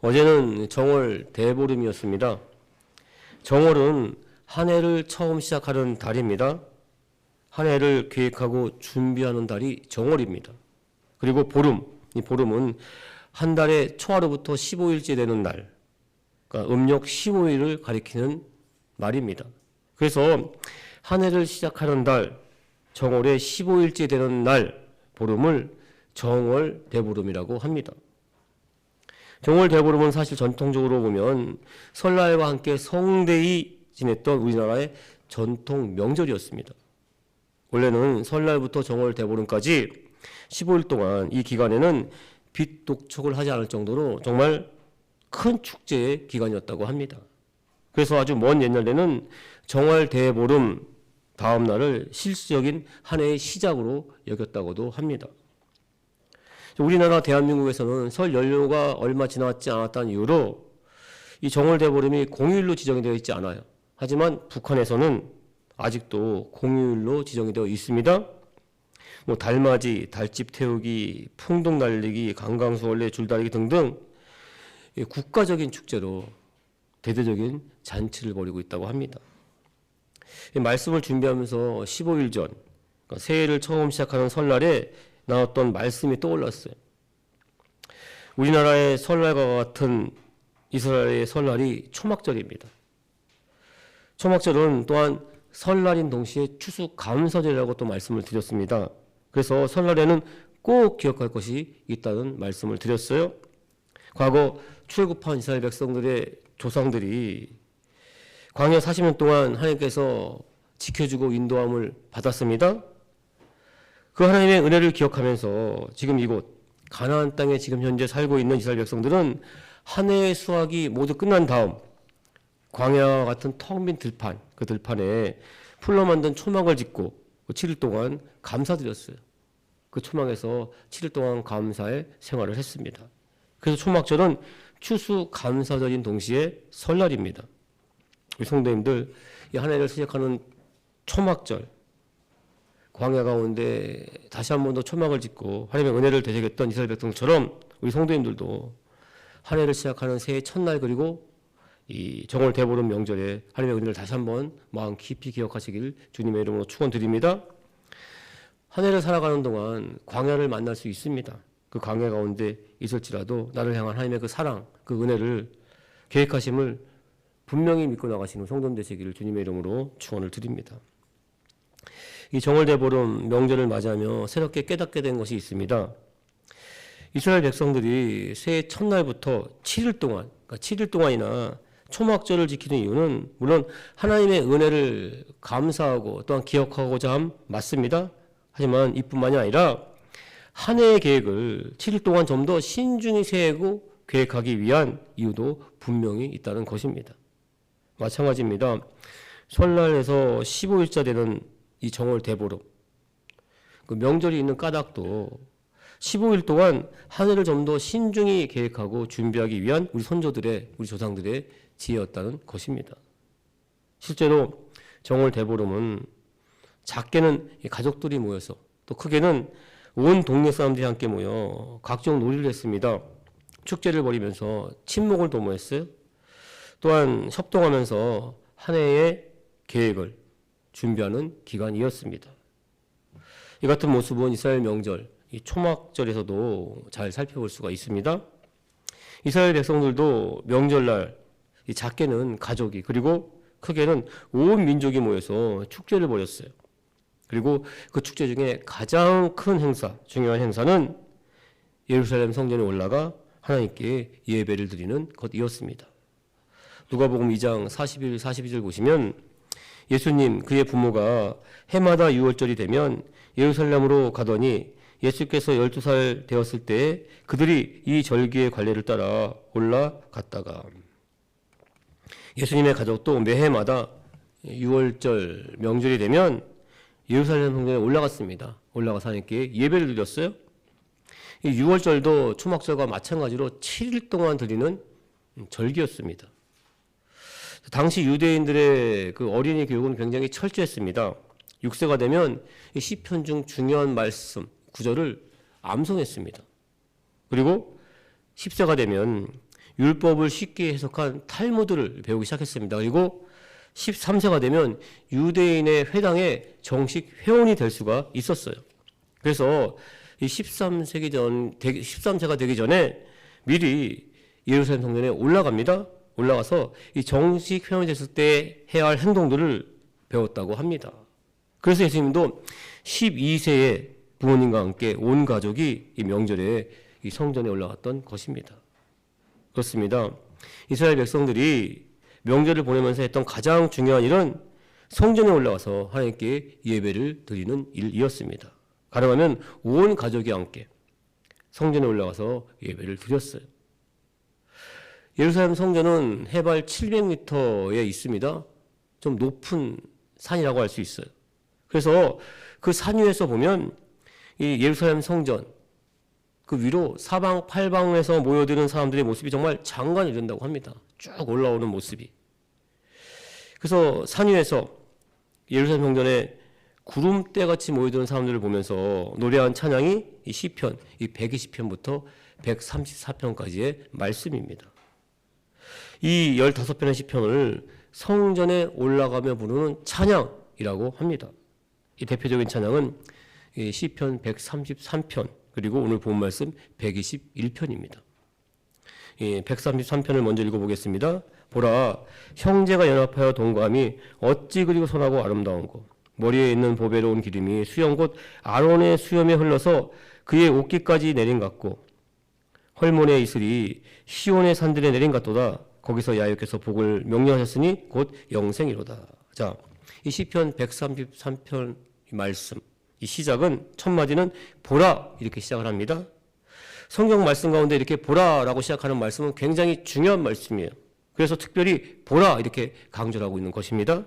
어제는 정월 대보름이었습니다. 정월은 한 해를 처음 시작하는 달입니다. 한 해를 계획하고 준비하는 달이 정월입니다. 그리고 보름, 이 보름은 한 달의 초하루부터 15일째 되는 날, 그러니까 음력 15일을 가리키는 말입니다. 그래서 한 해를 시작하는 달, 정월의 15일째 되는 날, 보름을 정월 대보름이라고 합니다. 정월 대보름은 사실 전통적으로 보면 설날과 함께 성대히 지냈던 우리나라의 전통 명절이었습니다. 원래는 설날부터 정월 대보름까지 15일 동안 이 기간에는 빛 독촉을 하지 않을 정도로 정말 큰 축제의 기간이었다고 합니다. 그래서 아주 먼 옛날에는 정월 대보름 다음 날을 실질적인 한 해의 시작으로 여겼다고도 합니다. 우리나라 대한민국에서는 설 연료가 얼마 지나지 않았다는 이유로 이 정월 대보름이 공휴일로 지정이 되어 있지 않아요. 하지만 북한에서는 아직도 공휴일로 지정이 되어 있습니다. 달맞이, 달집 태우기, 풍등 날리기, 강강수월래, 줄다리기 등등 국가적인 축제로 대대적인 잔치를 벌이고 있다고 합니다. 말씀을 준비하면서 15일 전, 그러니까 새해를 처음 시작하는 설날에 나왔던 말씀이 떠올랐어요. 우리나라의 설날과 같은 이스라엘의 설날이 초막절입니다. 초막절은 또한 설날인 동시에 추수감사절이라고 또 말씀을 드렸습니다. 그래서 설날에는 꼭 기억할 것이 있다는 말씀을 드렸어요. 과거 출애굽한 이스라엘 백성들의 조상들이 광야 40년 동안 하나님께서 지켜주고 인도함을 받았습니다. 그 하나님의 은혜를 기억하면서 지금 이곳 가나안 땅에 지금 현재 살고 있는 이스라엘 백성들은 한 해의 수확이 모두 끝난 다음 광야와 같은 텅 빈 들판, 그 들판에 풀로 만든 초막을 짓고 7일 동안 감사드렸어요. 그 초막에서 7일 동안 감사의 생활을 했습니다. 그래서 초막절은 추수감사절인 동시에 설날입니다. 우리 성도님들, 이 한 해를 시작하는 초막절, 광야 가운데 다시 한 번 더 초막을 짓고 하나님의 은혜를 되새겼던 이스라엘 백성처럼 우리 성도님들도 한 해를 시작하는 새해 첫날 그리고 이 정월 대보름 명절에 하나님의 은혜를 다시 한번 마음 깊이 기억하시길 주님의 이름으로 축원드립니다. 한 해를 살아가는 동안 광야를 만날 수 있습니다. 그 광야 가운데 있을지라도 나를 향한 하나님의 그 사랑, 그 은혜를 계획하심을 분명히 믿고 나가시는 성도님 되시기를 주님의 이름으로 축원을 드립니다. 이 정월 대보름 명절을 맞이하며 새롭게 깨닫게 된 것이 있습니다. 이스라엘 백성들이 새해 첫날부터 7일 동안, 그러니까 7일 동안이나 초막절을 지키는 이유는 물론 하나님의 은혜를 감사하고 또한 기억하고자 함 맞습니다. 하지만 이뿐만이 아니라 한 해의 계획을 7일 동안 좀 더 신중히 세우고 계획하기 위한 이유도 분명히 있다는 것입니다. 마찬가지입니다. 설날에서 15일자 되는 이 정월 대보름, 그 명절이 있는 까닭도 15일 동안 한 해를 좀 더 신중히 계획하고 준비하기 위한 우리 선조들의, 우리 조상들의 지혜였다는 것입니다. 실제로 정월 대보름은 작게는 가족들이 모여서 또 크게는 온 동네 사람들이 함께 모여 각종 놀이를 했습니다. 축제를 벌이면서 친목을 도모했어요. 또한 협동하면서 한 해의 계획을 준비하는 기간이었습니다. 이 같은 모습은 이스라엘 명절, 이 초막절에서도 잘 살펴볼 수가 있습니다. 이스라엘 백성들도 명절날 이 작게는 가족이 그리고 크게는 온 민족이 모여서 축제를 벌였어요. 그리고 그 축제 중에 가장 큰 행사, 중요한 행사는 예루살렘 성전에 올라가 하나님께 예배를 드리는 것이었습니다. 누가복음 2장 41, 42절 보시면 예수님 그의 부모가 해마다 유월절이 되면 예루살렘으로 가더니 예수께서 12살 되었을 때 그들이 이 절기의 관례를 따라 올라갔다가 예수님의 가족도 매해마다 유월절 명절이 되면 예루살렘 성전에 올라갔습니다. 올라가서 하나님께 예배를 드렸어요. 이 유월절도 초막절과 마찬가지로 7일 동안 드리는 절기였습니다. 당시 유대인들의 그 어린이 교육은 굉장히 철저했습니다. 6세가 되면 시편 중 중요한 말씀, 구절을 암송했습니다. 그리고 10세가 되면 율법을 쉽게 해석한 탈무드를 배우기 시작했습니다. 그리고 13세가 되면 유대인의 회당에 정식 회원이 될 수가 있었어요. 그래서 이 13세가 되기 전에 미리 예루살렘 성전에 올라갑니다. 올라가서 이 정식 회원이 됐을 때 해야 할 행동들을 배웠다고 합니다. 그래서 예수님도 12세에 부모님과 함께 온 가족이 이 명절에 이 성전에 올라갔던 것입니다. 그렇습니다. 이스라엘 백성들이 명절을 보내면서 했던 가장 중요한 일은 성전에 올라가서 하나님께 예배를 드리는 일이었습니다. 가능하면 온 가족이 함께 성전에 올라가서 예배를 드렸어요. 예루살렘 성전은 해발 700m에 있습니다. 좀 높은 산이라고 할 수 있어요. 그래서 그 산 위에서 보면 이 예루살렘 성전 그 위로 사방 팔방에서 모여드는 사람들의 모습이 정말 장관이 된다고 합니다. 쭉 올라오는 모습이. 그래서 산 위에서 예루살렘 성전에 구름대같이 모여드는 사람들을 보면서 노래한 찬양이 이 시편, 이 120편부터 134편까지의 말씀입니다. 이 15편의 시편을 성전에 올라가며 부르는 찬양이라고 합니다. 이 대표적인 찬양은 이 시편 133편 그리고 오늘 본 말씀 121편입니다. 이 133편을 먼저 읽어보겠습니다. 보라, 형제가 연합하여 동거함이 어찌 그리고 선하고 아름다운고, 머리에 있는 보배로운 기름이 수염 곧 아론의 수염에 흘러서 그의 옷깃까지 내린 같고, 헐몬의 이슬이 시온의 산들에 내린 같도다. 거기서 야훼께서 복을 명령하셨으니 곧 영생이로다. 자, 이 시편 133편 말씀, 이 시작은 첫 마디는 보라 이렇게 시작을 합니다. 성경 말씀 가운데 이렇게 보라라고 시작하는 말씀은 굉장히 중요한 말씀이에요. 그래서 특별히 보라 이렇게 강조를 하고 있는 것입니다.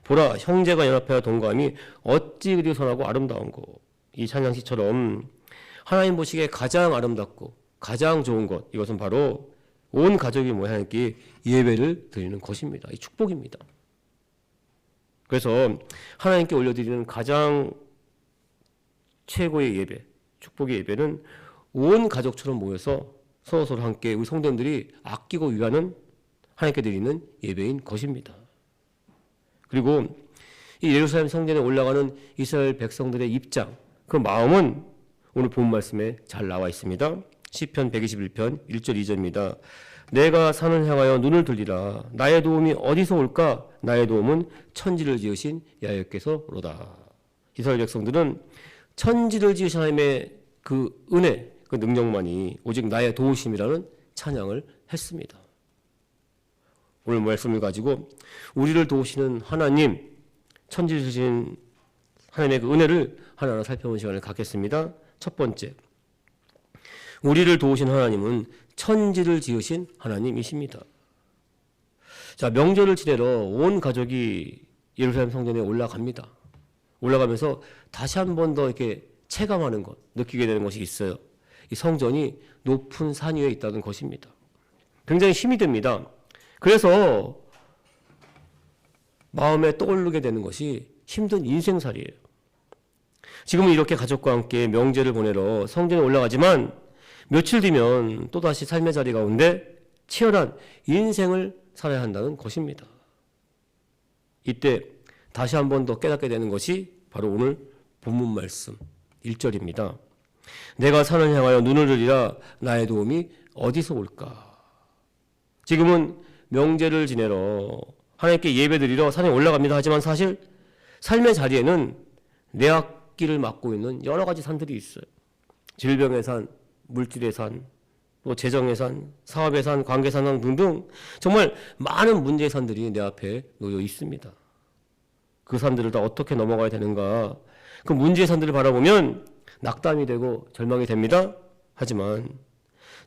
보라, 형제가 연합하여 동거함이 어찌 그리 선하고 아름다운고. 이 찬양시처럼 하나님 보시기에 가장 아름답고 가장 좋은 것, 이것은 바로 온 가족이 모여 하나님께 예배를 드리는 것입니다. 이 축복입니다. 그래서 하나님께 올려드리는 가장 최고의 예배, 축복의 예배는 온 가족처럼 모여서 서로 함께 우리 성도님들이 아끼고 위하는 하나님께 드리는 예배인 것입니다. 그리고 이 예루살렘 성전에 올라가는 이스라엘 백성들의 입장, 그 마음은 오늘 본 말씀에 잘 나와 있습니다. 시편 121편 1절 2절입니다. 내가 산을 향하여 눈을 들리라. 나의 도움이 어디서 올까? 나의 도움은 천지를 지으신 야훼께서로다. 이스라엘 백성들은 천지를 지으신 하나님의 그 은혜, 그 능력만이 오직 나의 도우심이라는 찬양을 했습니다. 오늘 말씀을 가지고 우리를 도우시는 하나님, 천지를 지으신 하나님의 그 은혜를 하나하나 살펴보는 시간을 갖겠습니다. 첫 번째, 우리를 도우신 하나님은 천지를 지으신 하나님이십니다. 자, 명절을 지내러 온 가족이 예루살렘 성전에 올라갑니다. 올라가면서 다시 한 번 더 이렇게 체감하는 것, 느끼게 되는 것이 있어요. 이 성전이 높은 산 위에 있다는 것입니다. 굉장히 힘이 됩니다. 그래서 마음에 떠오르게 되는 것이 힘든 인생살이에요. 지금은 이렇게 가족과 함께 명절을 보내러 성전에 올라가지만 며칠 뒤면 또다시 삶의 자리 가운데 치열한 인생을 살아야 한다는 것입니다. 이때 다시 한 번 더 깨닫게 되는 것이 바로 오늘 본문 말씀 1절입니다. 내가 산을 향하여 눈을 들이라. 나의 도움이 어디서 올까? 지금은 명제를 지내러 하나님께 예배드리러 산에 올라갑니다. 하지만 사실 삶의 자리에는 내 앞길을 막고 있는 여러 가지 산들이 있어요. 질병의 산, 물질의 산, 또 재정의 산, 사업의 산, 관계산 등등 정말 많은 문제의 산들이 내 앞에 놓여 있습니다. 그 산들을 다 어떻게 넘어가야 되는가? 그 문제의 산들을 바라보면 낙담이 되고 절망이 됩니다. 하지만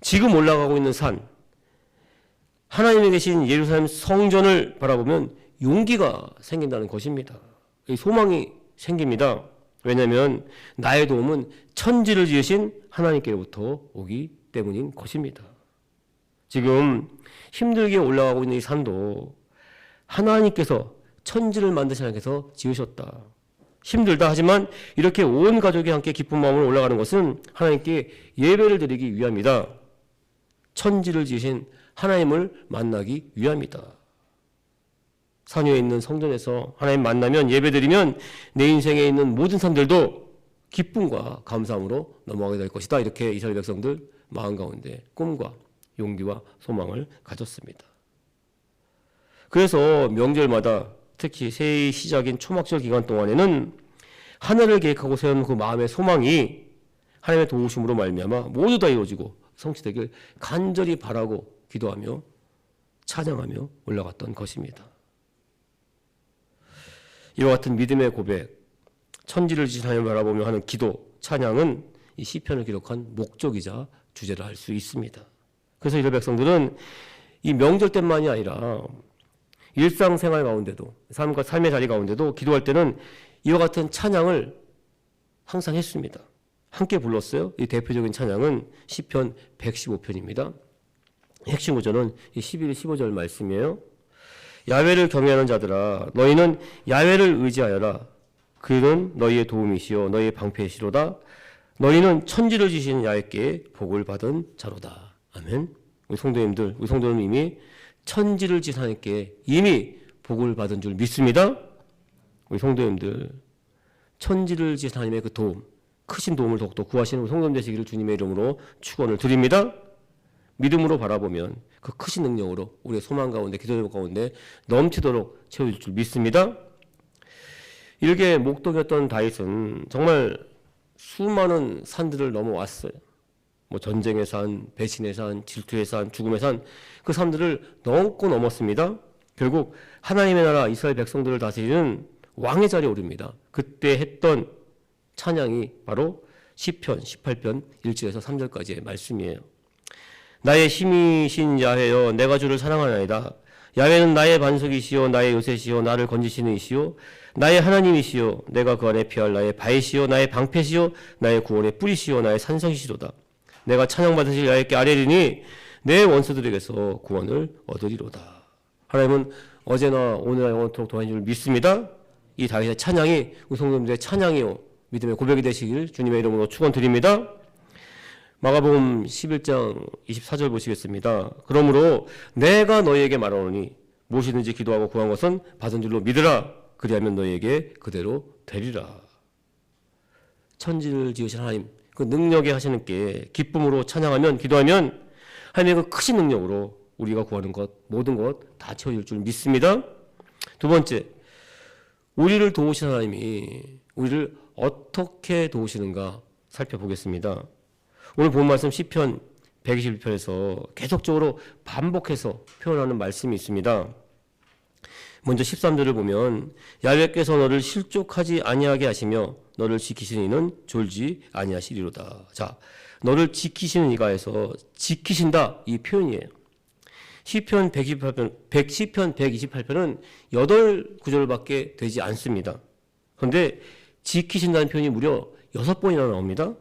지금 올라가고 있는 산, 하나님이 계신 예루살렘 성전을 바라보면 용기가 생긴다는 것입니다. 소망이 생깁니다. 왜냐하면 나의 도움은 천지를 지으신 하나님께로부터 오기 때문인 것입니다. 지금 힘들게 올라가고 있는 이 산도 하나님께서 천지를 만드신 하나님께서 지으셨다. 힘들다 하지만 이렇게 온 가족이 함께 기쁜 마음으로 올라가는 것은 하나님께 예배를 드리기 위함이다. 천지를 지으신 하나님을 만나기 위함이다. 산 위에 있는 성전에서 하나님 만나면 예배드리면 내 인생에 있는 모든 삶들도 기쁨과 감사함으로 넘어가게 될 것이다. 이렇게 이스라엘 백성들 마음 가운데 꿈과 용기와 소망을 가졌습니다. 그래서 명절마다 특히 새해 시작인 초막절 기간 동안에는 하늘을 계획하고 세운 그 마음의 소망이 하나님의 도우심으로 말미암아 모두 다 이루어지고 성취되길 간절히 바라고 기도하며 찬양하며 올라갔던 것입니다. 이와 같은 믿음의 고백, 천지를 지신 하나님을 바라보며 하는 기도, 찬양은 이 시편을 기록한 목적이자 주제라 할 수 있습니다. 그래서 이스라엘 백성들은 이 명절 때만이 아니라 일상생활 가운데도, 삶의 자리 가운데도 기도할 때는 이와 같은 찬양을 항상 했습니다. 함께 불렀어요. 이 대표적인 찬양은 시편 115편입니다. 핵심 구절은 11, 15절 말씀이에요. 야훼를 경외하는 자들아 너희는 야훼를 의지하여라. 그는 너희의 도움이시요 너희의 방패시로다. 너희는 천지를 지신 야훼께 복을 받은 자로다. 아멘. 우리 성도님들, 우리 성도는 이미 천지를 지신 하나님께 이미 복을 받은 줄 믿습니다. 우리 성도님들, 천지를 지신 하나님의 그 도움, 크신 도움을 더욱더 구하시는 우리 성도님 되시기를 주님의 이름으로 축원을 드립니다. 믿음으로 바라보면 그 크신 능력으로 우리의 소망 가운데, 기도 가운데 넘치도록 채워질 줄 믿습니다. 일개 목독이었던 다윗은 정말 수많은 산들을 넘어왔어요. 전쟁의 산, 배신의 산, 질투의 산, 죽음의 산, 그 산들을 넘고 넘었습니다. 결국 하나님의 나라 이스라엘 백성들을 다스리는 왕의 자리에 오릅니다. 그때 했던 찬양이 바로 시편 18편 1절에서 3절까지의 말씀이에요. 나의 힘이신 야훼여 내가 주를 사랑하나이다. 야훼는 나의 반석이시요 나의 요새시요 나를 건지시는 이시요 나의 하나님이시요 내가 그 안에 피할 나의 바위시요 나의 방패시요 나의 구원의 뿌리시요 나의 산성이시로다. 내가 찬양받으실 야훼께 아뢰리니 내 원수들에게서 구원을 얻으리로다. 하나님은 어제나 오늘나 영원토록 도와주실 줄 믿습니다. 이 다윗의 찬양이 우리 성도님들의 찬양이요 믿음의 고백이 되시길 주님의 이름으로 축원드립니다. 마가복음 11장 24절 보시겠습니다. 그러므로 내가 너희에게 말하노니 무엇이든지 기도하고 구한 것은 받은 줄로 믿으라. 그리하면 너희에게 그대로 되리라. 천지를 지으신 하나님, 그 능력에 하시는 께 기쁨으로 찬양하면, 기도하면 하나님의 그 크신 능력으로 우리가 구하는 것, 모든 것 다 채워질 줄 믿습니다. 두 번째, 우리를 도우신 하나님이 우리를 어떻게 도우시는가 살펴보겠습니다. 오늘 본 말씀 시편 121편에서 계속적으로 반복해서 표현하는 말씀이 있습니다. 먼저 13절을 보면 야훼께서 너를 실족하지 아니하게 하시며 너를 지키시는 이는 졸지 아니하시리로다. 자, 너를 지키시는 이가에서 지키신다 이 표현이에요. 시편 128편은 8구절밖에 되지 않습니다. 그런데 지키신다는 표현이 무려 6번이나 나옵니다.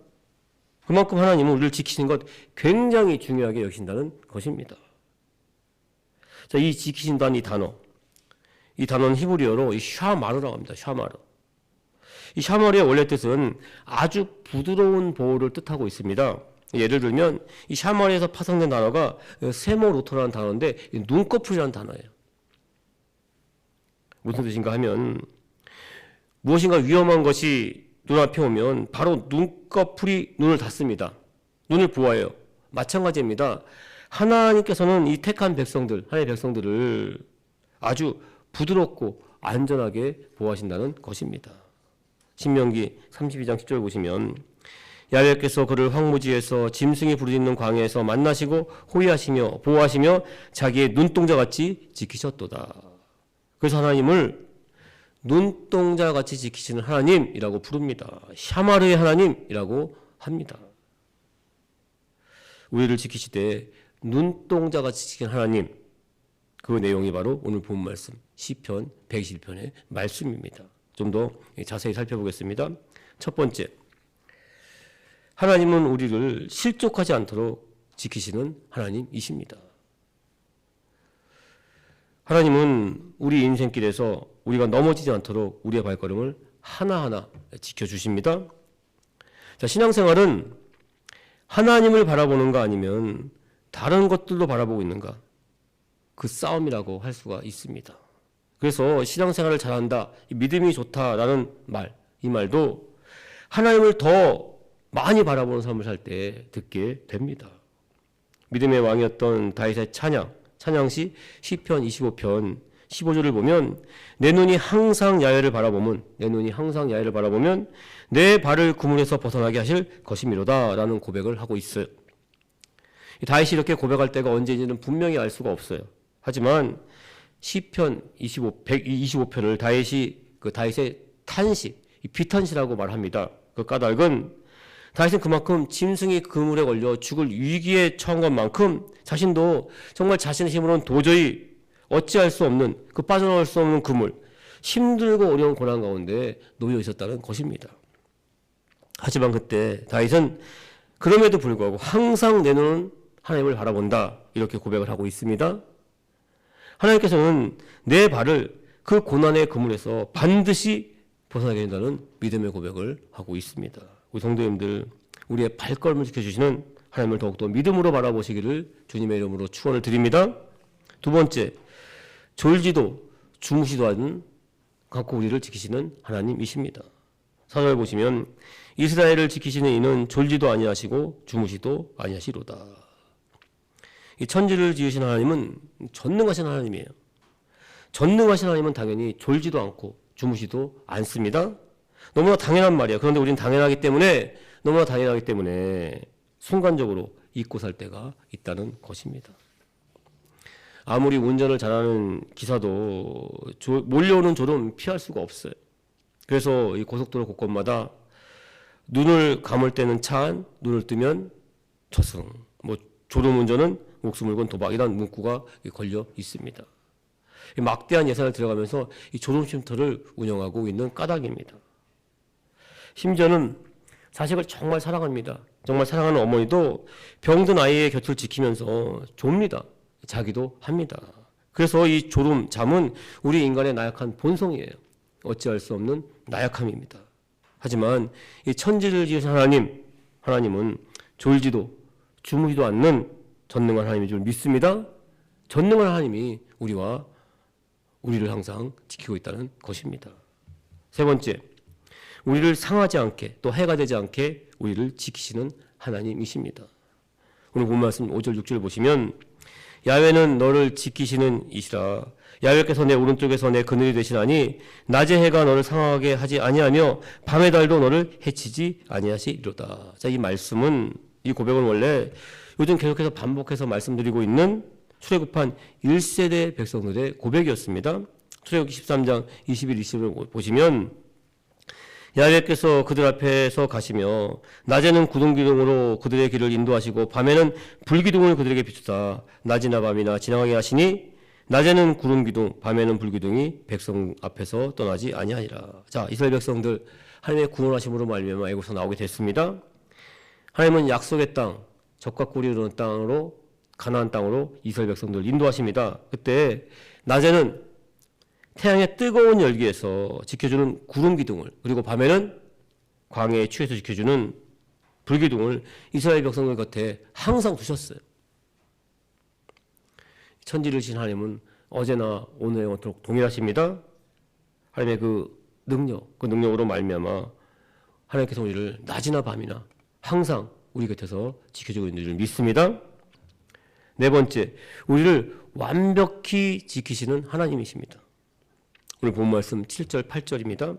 그만큼 하나님은 우리를 지키시는 것 굉장히 중요하게 여기신다는 것입니다. 자, 이 지키신다는 이 단어는 히브리어로 샤마르라고 합니다. 샤마르. 이 샤마르의 원래 뜻은 아주 부드러운 보호를 뜻하고 있습니다. 예를 들면 이 샤마르에서 파생된 단어가 세모로토라는 단어인데 눈꺼풀이라는 단어예요. 무슨 뜻인가 하면 무엇인가 위험한 것이 눈앞에 오면 바로 눈꺼풀이 눈을 닫습니다. 눈을 보호해요. 마찬가지입니다. 하나님께서는 이 택한 백성들, 하나님의 백성들을 아주 부드럽고 안전하게 보호하신다는 것입니다. 신명기 32장 10절 보시면 야훼께서 그를 황무지에서 짐승이 부르짖는 광야에서 만나시고 호위하시며 보호하시며 자기의 눈동자같이 지키셨도다. 그래서 하나님을 눈동자같이 지키시는 하나님이라고 부릅니다. 샤마르의 하나님이라고 합니다. 우리를 지키시되 눈동자같이 지키는 하나님, 그 내용이 바로 오늘 본 말씀 시편 121편의 말씀입니다. 좀 더 자세히 살펴보겠습니다. 첫 번째, 하나님은 우리를 실족하지 않도록 지키시는 하나님이십니다. 하나님은 우리 인생길에서 우리가 넘어지지 않도록 우리의 발걸음을 하나하나 지켜주십니다. 자, 신앙생활은 하나님을 바라보는가 아니면 다른 것들도 바라보고 있는가? 그 싸움이라고 할 수가 있습니다. 그래서 신앙생활을 잘한다, 믿음이 좋다라는 말, 이 말도 하나님을 더 많이 바라보는 삶을 살 때 듣게 됩니다. 믿음의 왕이었던 다윗의 찬양시 시편 25편 15절을 보면 내 눈이 항상 야훼를 바라보면 내 발을 그물에서 벗어나게 하실 것이미로다 라는 고백을 하고 있어요. 다윗이 이렇게 고백할 때가 언제인지는 분명히 알 수가 없어요. 하지만 시편 125편을 다윗의 탄시, 비탄시라고 말합니다. 그 까닭은 다윗은 그만큼 짐승이 그물에 걸려 죽을 위기에 처한 것만큼 자신도 정말 자신의 힘으로는 도저히 어찌할 수 없는, 그 빠져나올 수 없는 그물, 힘들고 어려운 고난 가운데 놓여 있었다는 것입니다. 하지만 그때 다윗은 그럼에도 불구하고 항상 내 눈은 하나님을 바라본다, 이렇게 고백을 하고 있습니다. 하나님께서는 내 발을 그 고난의 그물에서 반드시 벗어나게 된다는 믿음의 고백을 하고 있습니다. 우리 성도님들, 우리의 발걸음을 지켜주시는 하나님을 더욱더 믿음으로 바라보시기를 주님의 이름으로 축원을 드립니다. 두 번째, 졸지도 주무시도 않고 우리를 지키시는 하나님이십니다. 4절 보시면 이스라엘을 지키시는 이는 졸지도 아니하시고 주무시도 아니하시로다. 이 천지를 지으신 하나님은 전능하신 하나님이에요. 전능하신 하나님은 당연히 졸지도 않고 주무시도 않습니다. 너무나 당연한 말이에요. 그런데 우리는 너무나 당연하기 때문에 순간적으로 잊고 살 때가 있다는 것입니다. 아무리 운전을 잘하는 기사도 몰려오는 졸음 피할 수가 없어요. 그래서 이 고속도로 곳곳마다 눈을 감을 때는 차 안, 눈을 뜨면 저승, 졸음 운전은 목숨을 건 도박이라는 문구가 걸려 있습니다. 막대한 예산을 들어가면서 이 졸음 쉼터를 운영하고 있는 까닭입니다. 심지어는 자식을 정말 사랑합니다. 정말 사랑하는 어머니도 병든 아이의 곁을 지키면서 좁니다. 자기도 합니다. 그래서 이 졸음, 잠은 우리 인간의 나약한 본성이에요. 어찌할 수 없는 나약함입니다. 하지만 이 천지를 지으신 하나님은 졸지도 주무지도 않는 전능한 하나님인 줄 믿습니다. 전능한 하나님이 우리를 항상 지키고 있다는 것입니다. 세 번째, 우리를 상하지 않게, 또 해가 되지 않게 우리를 지키시는 하나님이십니다. 오늘 본 말씀 5절 6절 보시면 야훼는 너를 지키시는 이시라. 야훼께서 내 오른쪽에서 내 그늘이 되시나니 낮의 해가 너를 상하게 하지 아니하며 밤의 달도 너를 해치지 아니하시리로다. 자, 이 말씀은, 이 고백은 원래 요즘 계속해서 반복해서 말씀드리고 있는 출애굽한 1세대 백성들의 고백이었습니다. 출애굽기 13장 21, 20을 보시면 야훼께서 그들 앞에서 가시며 낮에는 구름기둥으로 그들의 길을 인도하시고 밤에는 불기둥을 그들에게 비추사 낮이나 밤이나 지나가게 하시니 낮에는 구름기둥 밤에는 불기둥이 백성 앞에서 떠나지 아니하니라. 자, 이스라엘 백성들 하나님의 구원하심으로 말미암아 애굽에서 나오게 됐습니다. 하나님은 약속의 땅, 젖과 꿀이 흐르는 땅으로, 가나안 땅으로 이스라엘 백성들을 인도하십니다. 그때 낮에는 태양의 뜨거운 열기에서 지켜주는 구름기둥을, 그리고 밤에는 광야의 추위에서 지켜주는 불기둥을 이스라엘 백성들 곁에 항상 두셨어요. 천지를 지신 하나님은 어제나 오늘 영원토록 동일하십니다. 하나님의 그 능력으로 말미암아 하나님께서 우리를 낮이나 밤이나 항상 우리 곁에서 지켜주고 있는 줄 믿습니다. 네 번째, 우리를 완벽히 지키시는 하나님이십니다. 오늘 본 말씀 7절 8절입니다.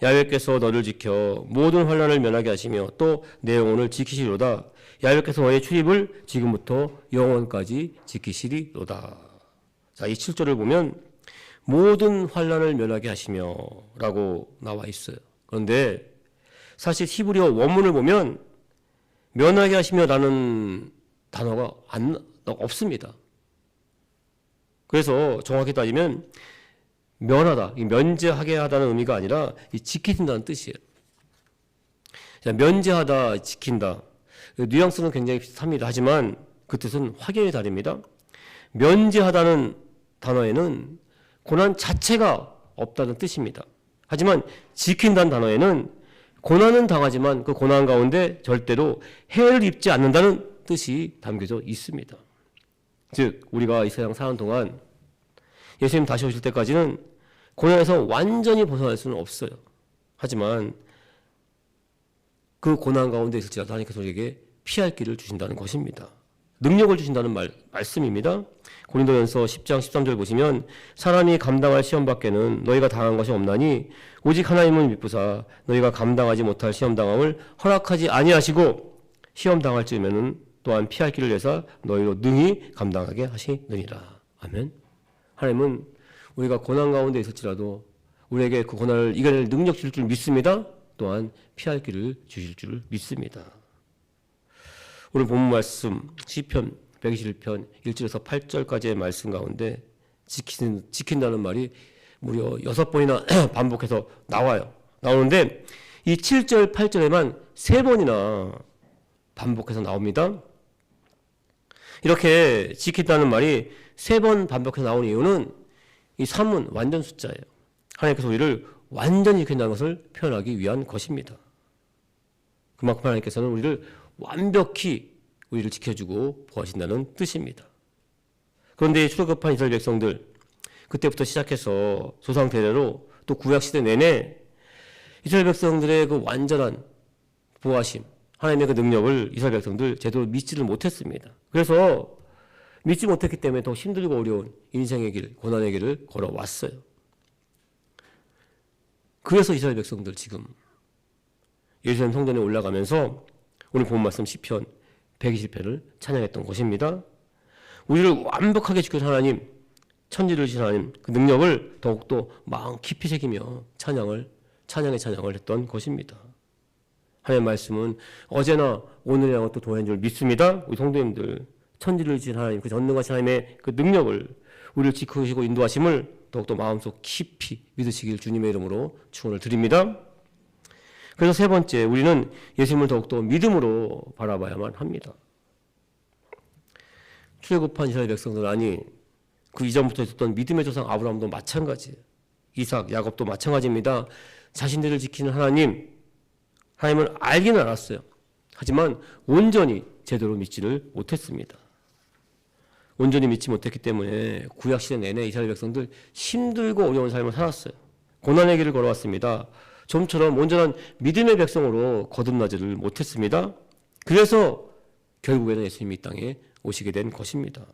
야훼께서 너를 지켜 모든 환난을 면하게 하시며 또 내 영혼을 지키시리로다. 야훼께서 너의 출입을 지금부터 영원까지 지키시리로다. 자, 이 7절을 보면 모든 환난을 면하게 하시며 라고 나와 있어요. 그런데 사실 히브리어 원문을 보면 면하게 하시며 라는 단어가 없습니다. 그래서 정확히 따지면 면하다, 면제하게 하다는 의미가 아니라 지키신다는 뜻이에요. 자, 면제하다, 지킨다. 뉘앙스는 굉장히 비슷합니다. 하지만 그 뜻은 확연히 다릅니다. 면제하다는 단어에는 고난 자체가 없다는 뜻입니다. 하지만 지킨다는 단어에는 고난은 당하지만 그 고난 가운데 절대로 해를 입지 않는다는 뜻이 담겨져 있습니다. 즉 우리가 이 세상 사는 동안 예수님 다시 오실 때까지는 고난에서 완전히 벗어날 수는 없어요. 하지만 그 고난 가운데 있을지라도 하나님께서 우리에게 피할 길을 주신다는 것입니다. 능력을 주신다는 말씀입니다. 고린도전서 10장 13절 보시면 사람이 감당할 시험 밖에는 너희가 당한 것이 없나니 오직 하나님은 미쁘사 너희가 감당하지 못할 시험 당함을 허락하지 아니하시고 시험 당할 즈음에는 또한 피할 길을 내사 너희로 능히 감당하게 하시느니라. 아멘. 하나님은 우리가 고난 가운데 있을지라도 우리에게 그 고난을 이겨낼 능력 주실 줄 믿습니다. 또한 피할 길을 주실 줄 믿습니다. 오늘 본문 말씀 시편 121편 1절에서 8절까지의 말씀 가운데 지킨다는 말이 무려 6번이나 반복해서 나오는데 이 7절 8절에만 3번이나 반복해서 나옵니다. 이렇게 지킨다는 말이 3번 반복해서 나오는 이유는 이 3은 완전 숫자예요. 하나님께서 우리를 완전히 지킨다는 것을 표현하기 위한 것입니다. 그만큼 하나님께서는 우리를 완벽히 우리를 지켜주고 보호하신다는 뜻입니다. 그런데 출애굽한 이스라엘 백성들 그때부터 시작해서 조상 대대로 또 구약시대 내내 이스라엘 백성들의 그 완전한 보호하심 하나님의 그 능력을 이스라엘 백성들 제대로 믿지를 못했습니다. 그래서 믿지 못했기 때문에 더 힘들고 어려운 인생의 길, 고난의 길을 걸어왔어요. 그래서 이스라엘 백성들 지금 예루살렘 성전에 올라가면서 오늘 본 말씀 시편 120편을 찬양했던 것입니다. 우리를 완벽하게 지켜준 하나님, 천지를 지신 하나님 그 능력을 더욱더 마음 깊이 새기며 찬양의 찬양을 했던 것입니다. 하나님의 말씀은 어제나 오늘이랑 또 동행인 줄 믿습니다. 우리 성도님들 천지를 지신 하나님 그 전능하신 하나님의 그 능력을 우리를 지키시고 인도하심을 더욱더 마음속 깊이 믿으시길 주님의 이름으로 축원을 드립니다. 그래서 세 번째 우리는 예수님을 더욱더 믿음으로 바라봐야만 합니다. 출애굽한 이스라엘 백성들 아니 그 이전부터 있었던 믿음의 조상 아브라함도 마찬가지예요. 이삭, 야곱도 마찬가지입니다. 자신들을 지키는 하나님을 알기는 알았어요. 하지만 온전히 제대로 믿지를 못했습니다. 온전히 믿지 못했기 때문에 구약시대 내내 이스라엘 백성들 힘들고 어려운 삶을 살았어요. 고난의 길을 걸어왔습니다. 좀처럼 온전한 믿음의 백성으로 거듭나지를 못했습니다. 그래서 결국에는 예수님이 이 땅에 오시게 된 것입니다.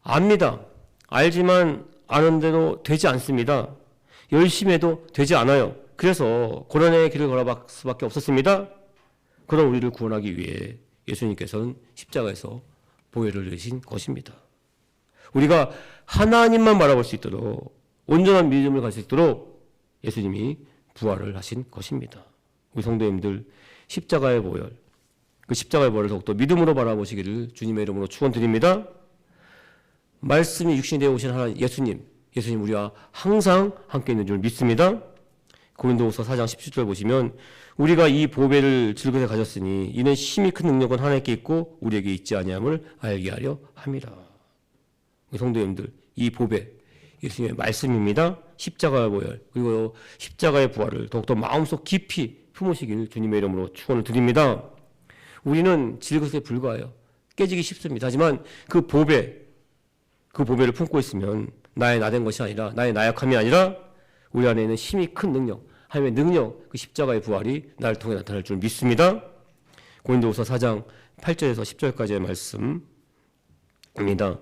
압니다. 알지만 아는데도 되지 않습니다. 열심히 해도 되지 않아요. 그래서 고난의 길을 걸어갈 수밖에 없었습니다. 그런 우리를 구원하기 위해 예수님께서는 십자가에서 보혈을 흘리신 것입니다. 우리가 하나님만 바라볼 수 있도록 온전한 믿음을 가질 수 있도록 예수님이 부활을 하신 것입니다. 우리 성도님들 십자가의 보혈, 그 십자가의 보혈을 더욱더 믿음으로 바라보시기를 주님의 이름으로 축원드립니다. 말씀이 육신이 되어 오신 하나님 예수님 우리와 항상 함께 있는 줄 믿습니다. 고린도후서 4장 17절 보시면 우리가 이 보배를 즐거이 가졌으니 이는 힘이 큰 능력은 하나님께 있고 우리에게 있지 아니함을 알게 하려 함이라. 우리 성도님들 이 보배 예수님의 말씀입니다. 십자가의 보혈 그리고 십자가의 부활을 더욱더 마음속 깊이 품으시길 주님의 이름으로 축원을 드립니다. 우리는 질것에 불과해요. 깨지기 쉽습니다. 하지만 그 보배를 품고 있으면 나의 나된 것이 아니라 나의 나약함이 아니라 우리 안에 있는 힘이 큰 능력 하나님의 능력 그 십자가의 부활이 나를 통해 나타날 줄 믿습니다. 고린도후서 4장 8절에서 10절까지의 말씀입니다.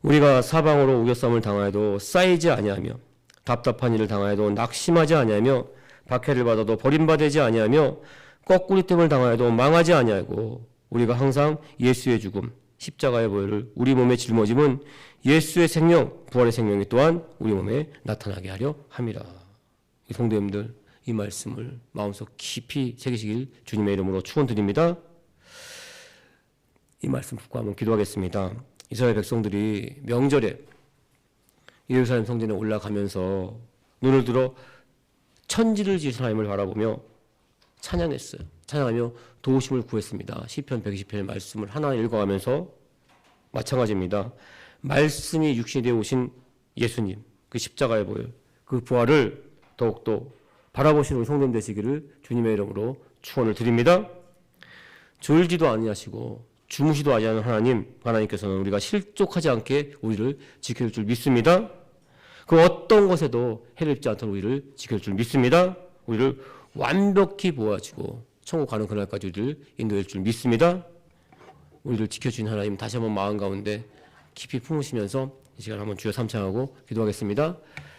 우리가 사방으로 우겨쌈을 당하여도 쌓이지 아니하며 답답한 일을 당하여도 낙심하지 아니하며 박해를 받아도 버림받지 아니하며 거꾸리됨을 당하여도 망하지 아니하고 우리가 항상 예수의 죽음 십자가의 보혈을 우리 몸에 짊어짐은 예수의 생명 부활의 생명이 또한 우리 몸에 나타나게 하려 함이라. 성도님들 이 말씀을 마음속 깊이 새기시길 주님의 이름으로 축원드립니다. 이 말씀 듣고 한번 기도하겠습니다. 이스라엘 백성들이 명절에 예루살렘 성전에 올라가면서 눈을 들어 천지를 지으신 하나님을 바라보며 찬양했어요. 찬양하며 도우심을 구했습니다. 시편 120편의 말씀을 하나 읽어가면서 마찬가지입니다. 말씀이 육신이 되어 오신 예수님 그 십자가의 보혈 그 부활을 더욱더 바라보시는 성도님 되시기를 주님의 이름으로 축원을 드립니다. 졸지도 아니하시고 주무시도 아니하는 하나님께서는 우리가 실족하지 않게 우리를 지켜줄 줄 믿습니다. 그 어떤 것에도 해를 입지 않도록 우리를 지켜줄 줄 믿습니다. 우리를 완벽히 보호하시고 천국 가는 그날까지 우리를 인도할 줄 믿습니다. 우리를 지켜주신 하나님 다시 한번 마음 가운데 깊이 품으시면서 이 시간 한번 주여 삼창하고 기도하겠습니다.